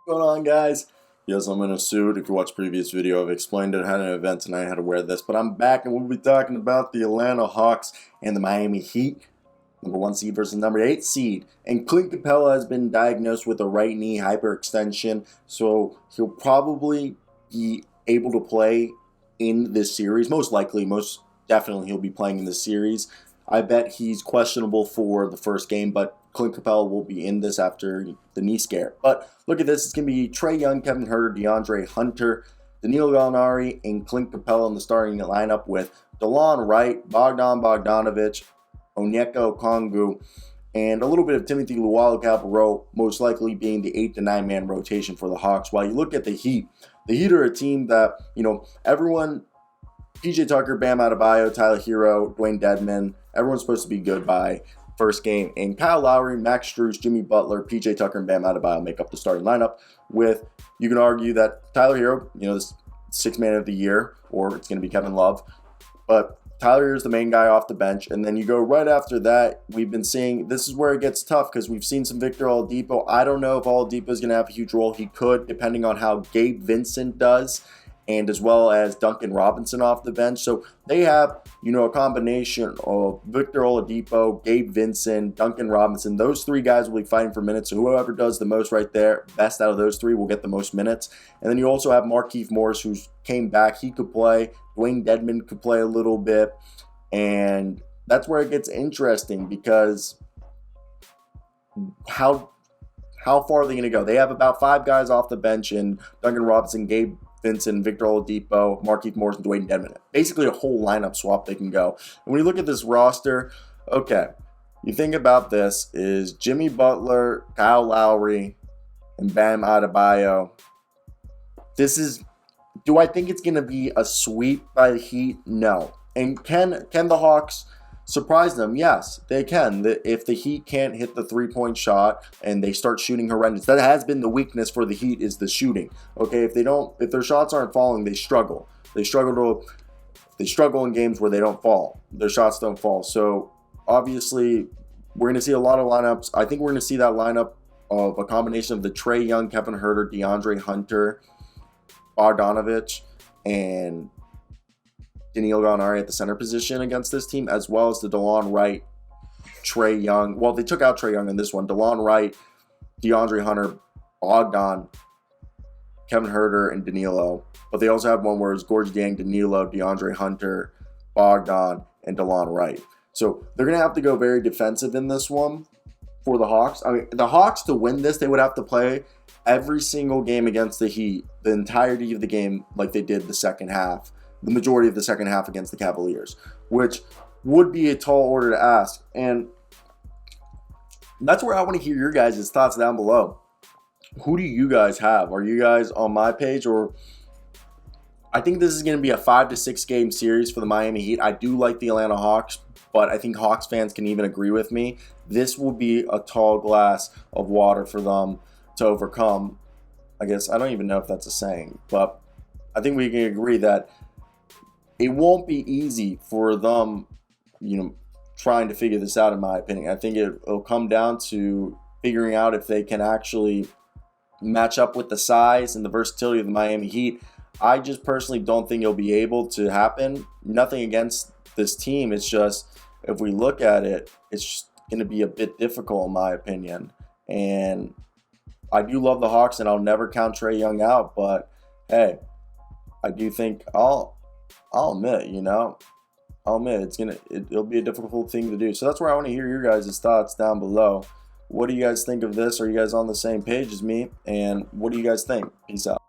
What's going on, guys? Yes, I'm in a suit. If you watch previous video, I've explained it. I had an event tonight, how to wear this, but I'm back and we'll be talking about the Atlanta Hawks and the Miami Heat, number 1 seed versus number 8 seed. And Clint Capella has been diagnosed with a right knee hyperextension, so he'll probably be able to play in this series. Most likely, most definitely, he'll be playing in this series. I bet he's questionable for the first game, but Clint Capella will be in this after the knee scare. But look at this. It's going to be Trae Young, Kevin Huerter, DeAndre Hunter, Danilo Gallinari, and Clint Capella in the starting lineup with DeLon Wright, Bogdan Bogdanovic, Onyeka Okongwu, and a little bit of Timothy Luwawu-Cabarrot, most likely being the 8 to 9 man rotation for the Hawks. While you look at the Heat are a team that, everyone, PJ Tucker, Bam Adebayo, Tyler Hero, Dwayne Dedmon, everyone's supposed to be good by first game. And Kyle Lowry, Max Strus, Jimmy Butler, PJ Tucker, and Bam Adebayo make up the starting lineup. With, you can argue that Tyler Hero, this 6th man of the year, or it's going to be Kevin Love. But Tyler Hero is the main guy off the bench. And then you go right after that, we've been seeing, this is where it gets tough because we've seen some Victor Oladipo. I don't know if Oladipo is going to have a huge role. He could, depending on how Gabe Vincent does, and as well as Duncan Robinson off the bench. So they have, a combination of Victor Oladipo, Gabe Vincent, Duncan Robinson. Those 3 guys will be fighting for minutes. So whoever does the most right there, best out of those 3 will get the most minutes. And then you also have Markieff Morris, who came back. He could play. Dwayne Dedmon could play a little bit. And that's where it gets interesting because how far are they going to go? They have about 5 guys off the bench in Duncan Robinson, Gabe Vincent, Victor Oladipo, Markieff Morris, and Dwayne Dedmon. Basically a whole lineup swap they can go. And when you look at this roster, okay, you think about this is Jimmy Butler, Kyle Lowry, and Bam Adebayo. Do I think it's going to be a sweep by the Heat? No. And can the Hawks surprise them? Yes, they can. If the Heat can't hit the 3-point shot and they start shooting horrendous, that has been the weakness for the Heat, is the shooting. Okay, if their shots aren't falling, they struggle. They struggle in games where they don't fall. Their shots don't fall. So obviously, we're going to see a lot of lineups. I think we're going to see that lineup of a combination of the Trae Young, Kevin Huerter, DeAndre Hunter, Bogdanovic, and Danilo Gallinari at the center position against this team, as well as the DeLon Wright, Trae Young. Well, they took out Trae Young in this one. DeLon Wright, DeAndre Hunter, Bogdan, Kevin Huerter, and Danilo. But they also have one where it's Gorgui Dieng, Danilo, DeAndre Hunter, Bogdan, and DeLon Wright. So they're going to have to go very defensive in this one for the Hawks. I mean, the Hawks, to win this, they would have to play every single game against the Heat, the entirety of the game, like they did the second half. The majority of the second half against the Cavaliers, which would be a tall order to ask. And that's where I want to hear your guys' thoughts down below. Who do you guys have? Are you guys on my page? Or I think this is going to be a 5 to 6 game series for the Miami Heat. I do like the Atlanta Hawks, but I think Hawks fans can even agree with me. This will be a tall glass of water for them to overcome. I guess I don't even know if that's a saying, but I think we can agree that it won't be easy for them, trying to figure this out, in my opinion. I think it'll come down to figuring out if they can actually match up with the size and the versatility of the Miami Heat. I just personally don't think it'll be able to happen. Nothing against this team. It's just, if we look at it, it's just going to be a bit difficult, in my opinion. And I do love the Hawks, and I'll never count Trae Young out. But, hey, I do think I'll admit, it'll be a difficult thing to do. So that's where I want to hear your guys' thoughts down below. What do you guys think of this? Are you guys on the same page as me? And what do you guys think? Peace out.